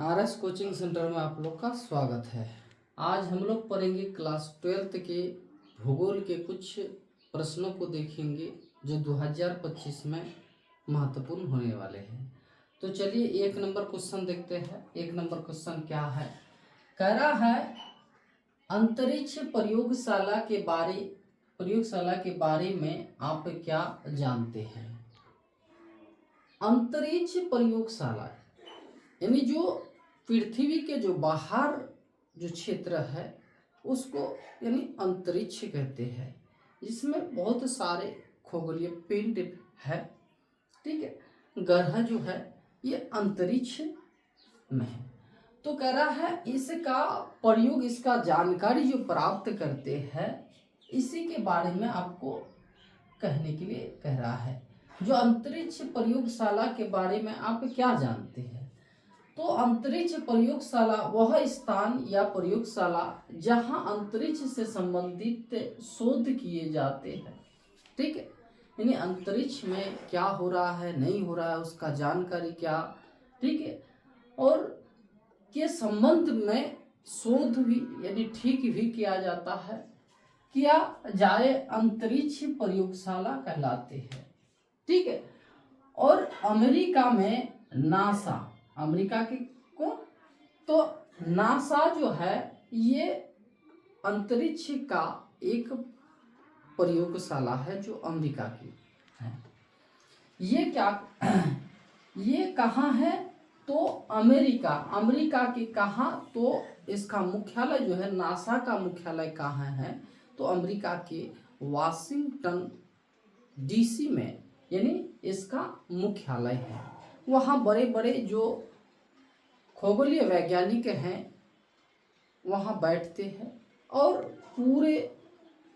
RS coaching centre में आप लोग का स्वागत है। आज हम लोग पढ़ेंगे क्लास 12th के भूगोल के कुछ प्रश्नों को देखेंगे जो 2025 में महत्वपूर्ण होने वाले हैं। तो चलिए एक नंबर क्वेश्चन देखते हैं। एक नंबर क्वेश्चन क्या है, कह रहा है अंतरिक्ष प्रयोगशाला के बारे में आप क्या जानते हैं। अंतरिक्ष प्रयोगशाला यानी जो पृथ्वी के जो बाहर जो क्षेत्र है उसको यानी अंतरिक्ष कहते हैं, जिसमें बहुत सारे खगोलीय पिंड है। ठीक है, ग्रह जो है ये अंतरिक्ष में है। तो कह रहा है इसका प्रयोग, इसका जानकारी जो प्राप्त करते हैं, इसी के बारे में आपको कहने के लिए कह रहा है। जो अंतरिक्ष प्रयोगशाला के बारे में आप क्या जानते हैं। तो अंतरिक्ष प्रयोगशाला वह स्थान या प्रयोगशाला जहां अंतरिक्ष से संबंधित शोध किए जाते हैं। ठीक है, यानी अंतरिक्ष में क्या हो रहा है, नहीं हो रहा है, उसका जानकारी क्या, ठीक है, और के संबंध में शोध भी यानी ठीक भी किया जाता है, किया जाए, अंतरिक्ष प्रयोगशाला कहलाते हैं। ठीक है, और अमेरिका में नासा, अमेरिका के को तो नासा जो है ये अंतरिक्ष का एक प्रयोगशाला है जो अमेरिका की है। ये क्या ये कहाँ है, तो अमेरिका के कहाँ, तो इसका मुख्यालय जो है, नासा का मुख्यालय कहाँ है, तो अमेरिका के वाशिंगटन डीसी में यानी इसका मुख्यालय है। वहाँ बड़े बड़े जो खगोलीय वैज्ञानिक हैं वहाँ बैठते हैं और पूरे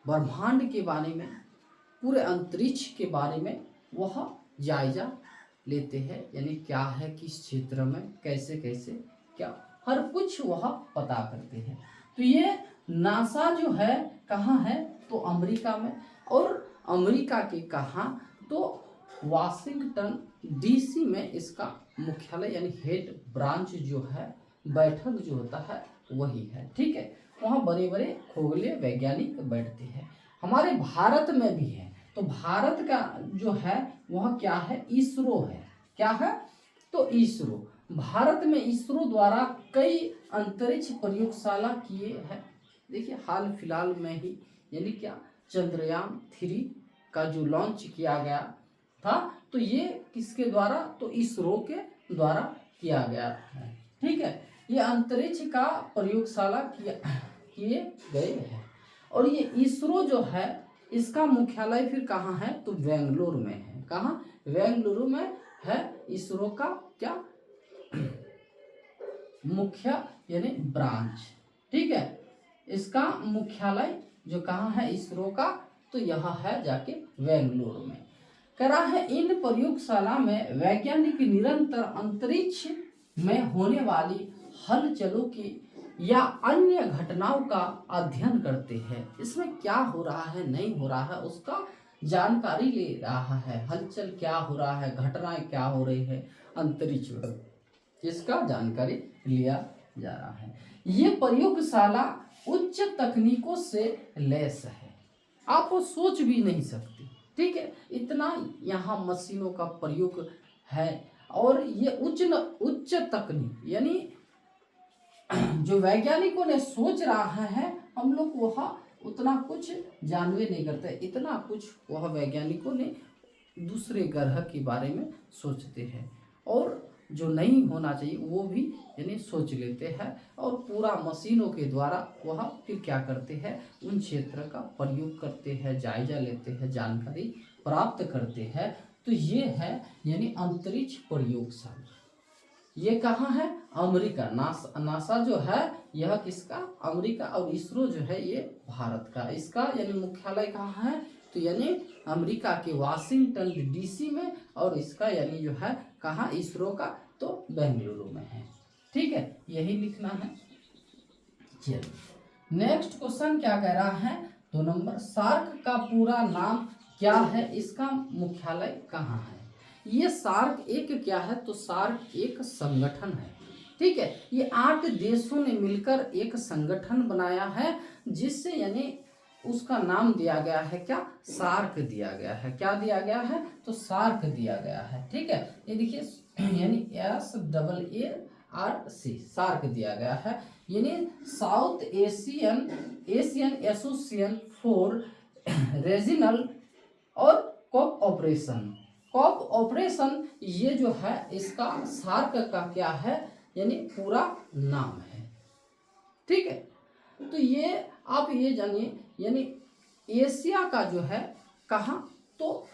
ब्रह्मांड के बारे में, पूरे अंतरिक्ष के बारे में वह जायजा लेते हैं। यानी क्या है, किस क्षेत्र में कैसे कैसे क्या, हर कुछ वह पता करते हैं। तो ये नासा जो है कहाँ है, तो अमेरिका में, और अमेरिका के कहाँ, तो वाशिंगटन डीसी में इसका मुख्यालय यानी हेड ब्रांच जो है, बैठक जो होता है वही है। ठीक है, वहाँ बड़े बड़े खगोलीय वैज्ञानिक बैठते हैं। हमारे भारत में भी है। तो भारत का जो है वह क्या है, इसरो है। क्या है, तो इसरो। भारत में इसरो द्वारा कई अंतरिक्ष प्रयोगशाला किए हैं। देखिए हाल फिलहाल में ही यानी क्या, चंद्रयान 3 का जो लॉन्च किया गया था, तो ये किसके द्वारा, तो इसरो के द्वारा किया गया है। ठीक है, ये अंतरिक्ष का प्रयोगशाला किए गए हैं। और ये इसरो जो है इसका मुख्यालय फिर कहाँ है, तो बेंगलुरु में है। कहाँ, बेंगलुरु में है इसरो का क्या मुख्य यानी ब्रांच। ठीक है, इसका मुख्यालय जो कहाँ है इसरो का, तो यह है जाके बेंगलुरु में। कह रहा है इन प्रयोगशाला में वैज्ञानिक निरंतर अंतरिक्ष में होने वाली हलचलों की या अन्य घटनाओं का अध्ययन करते हैं। इसमें क्या हो रहा है, नहीं हो रहा है, उसका जानकारी ले रहा है। हलचल क्या हो रहा है, घटनाएं क्या हो रही है अंतरिक्ष में, इसका जानकारी लिया जा रहा है। ये प्रयोगशाला उच्च तकनीकों से लैस है, आप वो सोच भी नहीं सकते। ठीक है, इतना यहाँ मशीनों का प्रयोग है, और ये उच्च तकनीक यानी जो वैज्ञानिकों ने सोच रहा है, हम लोग वह उतना कुछ जानवे नहीं करते। इतना कुछ वह वैज्ञानिकों ने दूसरे ग्रह के बारे में सोचते हैं, और जो नहीं होना चाहिए वो भी यानी सोच लेते हैं, और पूरा मशीनों के द्वारा वह फिर क्या करते हैं, उन क्षेत्र का प्रयोग करते हैं, जायजा लेते हैं, जानकारी प्राप्त करते हैं। तो ये है यानी अंतरिक्ष प्रयोगशाला। ये कहाँ है, अमेरिका। नासा जो है यह किसका, अमेरिका, और इसरो जो है ये भारत का। इसका यानी मुख्यालय कहाँ है, तो यानी अमेरिका के वाशिंगटन डीसी में, और इसका यानी जो है कहाँ, इसरो का, तो बेंगलुरु में है। ठीक है, यही लिखना है। चलिए नेक्स्ट क्वेश्चन क्या कह रहा है, 2 नंबर, सार्क का पूरा नाम क्या है, इसका मुख्यालय कहाँ है। ये सार्क एक क्या है, तो सार्क एक संगठन है। ठीक है। ये 8 देशों ने मिलकर एक संगठन बनाया है, जिससे यानी उसका नाम दिया गया है क्या, सार्क दिया गया है। क्या दिया गया है, तो सार्क दिया गया है। ठीक है, ये देखिए यानी SAARC, सार्क दिया गया है, यानी south Asian association for regional और कोऑपरेशन ये जो है इसका सार्क का क्या है, यानी पूरा नाम है। ठीक है, तो ये आप ये जानिए, यानी एशिया का जो है कहाँ, तो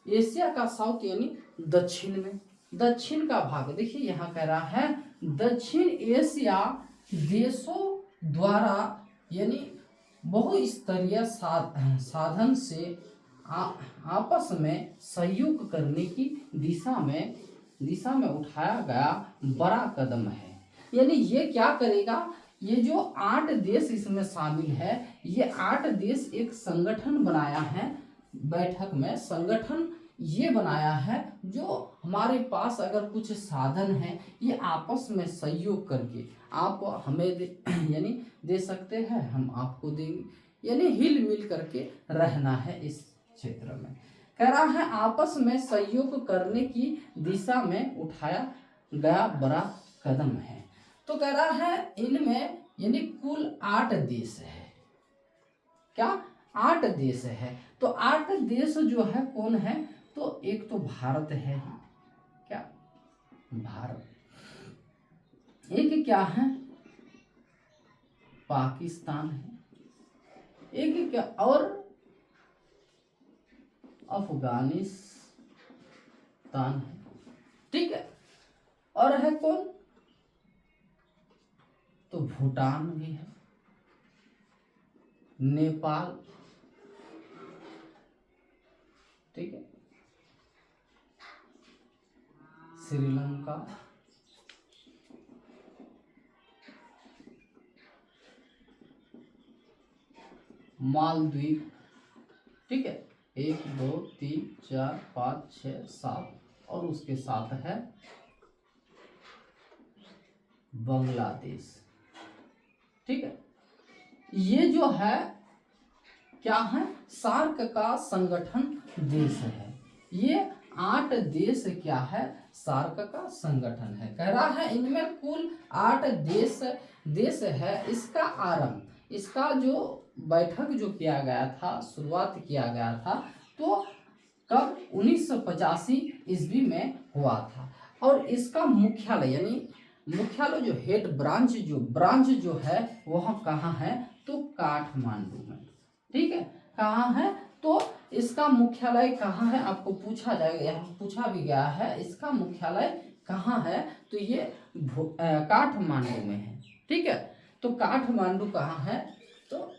एशिया का साउथ यानी दक्षिण में, दक्षिण का भाग देखिए यहाँ कह रहा है दक्षिण एशिया देशों द्वारा यानी बहुस्तरीय साधन से आपस में सहयोग करने की दिशा में उठाया गया बड़ा कदम है। यानी ये क्या करेगा, ये जो 8 देश इसमें शामिल है, ये 8 देश एक संगठन बनाया है, बैठक में संगठन ये बनाया है, जो हमारे पास अगर कुछ साधन है ये आपस में सहयोग करके आप हमें यानी दे सकते हैं, हम आपको देंगे, यानी हिल मिल करके रहना है इस क्षेत्र में। कह रहा है आपस में सहयोग करने की दिशा में उठाया गया बड़ा कदम है। तो कह रहा है इनमें यानी कुल 8 देश है, क्या 8 देश है। तो 8 देश जो है कौन है, तो एक तो भारत है, क्या भारत, एक क्या है पाकिस्तान है, एक क्या और अफगानिस्तान है। ठीक है, और है कौन, तो भूटान भी है, नेपाल, ठीक है, श्रीलंका, मालदीव, ठीक है, 1 2 3 4 5 6 7 और उसके साथ है बांग्लादेश। ठीक है, ये जो है क्या है, सार्क का संगठन देश है। ये 8 देश क्या है, सार्क का संगठन है। कह रहा है इनमें कुल 8 देश है। इसका आरंभ, इसका जो बैठक जो किया गया था, शुरुआत किया गया था, तो कब 1985 ईस्वी में हुआ था। और इसका मुख्यालय यानी मुख्यालय जो हेड ब्रांच जो है वह कहाँ है, तो काठमांडू में। ठीक है, कहाँ है, तो इसका मुख्यालय कहाँ है, आपको पूछा जाएगा, यहाँ पूछा भी गया है इसका मुख्यालय कहाँ है, तो ये काठमांडू में है। ठीक है, तो काठमांडू कहाँ है, तो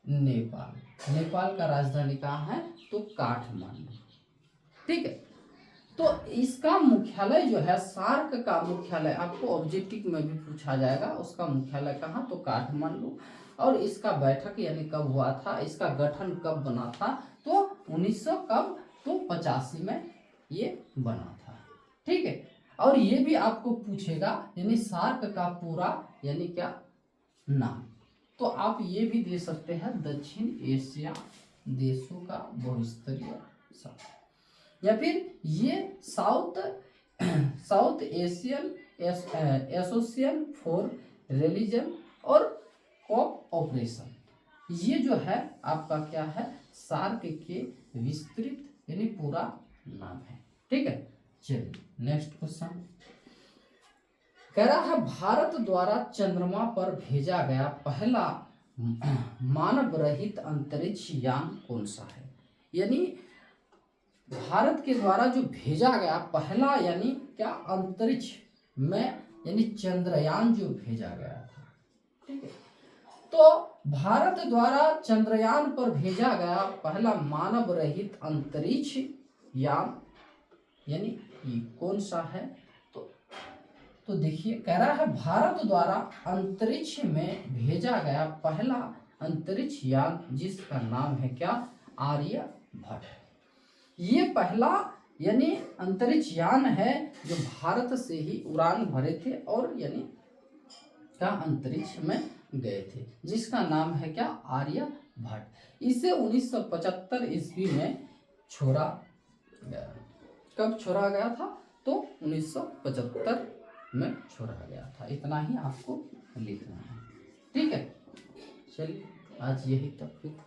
नेपाल का राजधानी कहाँ है, तो काठमांडू। ठीक है, तो इसका मुख्यालय जो है, सार्क का मुख्यालय आपको ऑब्जेक्टिव में भी पूछा जाएगा, उसका मुख्यालय कहाँ, तो काठमांडू। और इसका बैठक यानी कब हुआ था, इसका गठन कब बना था, तो 1900 कब, तो 85 में ये बना था। ठीक है, और ये भी आपको पूछेगा यानी सार्क का पूरा यानी क्या नाम, तो आप ये भी दे सकते हैं दक्षिण एशिया देशों का बहुस्तरीय संघ, या फिर ये south Asian association for religion और कोऑपरेशन, ये जो है आपका क्या है, सार्क के विस्तृत यानी पूरा नाम है। ठीक है, चलिए नेक्स्ट क्वेश्चन कह रहा है भारत द्वारा चंद्रमा पर भेजा गया पहला मानव रहित अंतरिक्ष यान कौन सा है। यानी भारत के द्वारा जो भेजा गया पहला यानी क्या अंतरिक्ष में यानी चंद्रयान जो भेजा गया था। ठीक है, तो भारत द्वारा चंद्रयान पर भेजा गया पहला मानव रहित अंतरिक्ष यान यानी ये कौन सा है, तो देखिए कह रहा है भारत द्वारा अंतरिक्ष में भेजा गया पहला अंतरिक्ष यान जिसका नाम है क्या, आर्यभट्ट। ये पहला यानी अंतरिक्ष यान है जो भारत से ही उड़ान भरे थे और यानी क्या अंतरिक्ष में गए थे, जिसका नाम है क्या, आर्यभट्ट। इसे 1975 ईस्वी में छोड़ा गया। कब छोड़ा गया था, तो 1975 में छोड़ा गया था। इतना ही आपको लिखना है, ठीक है। चलिए आज यही तक फिर।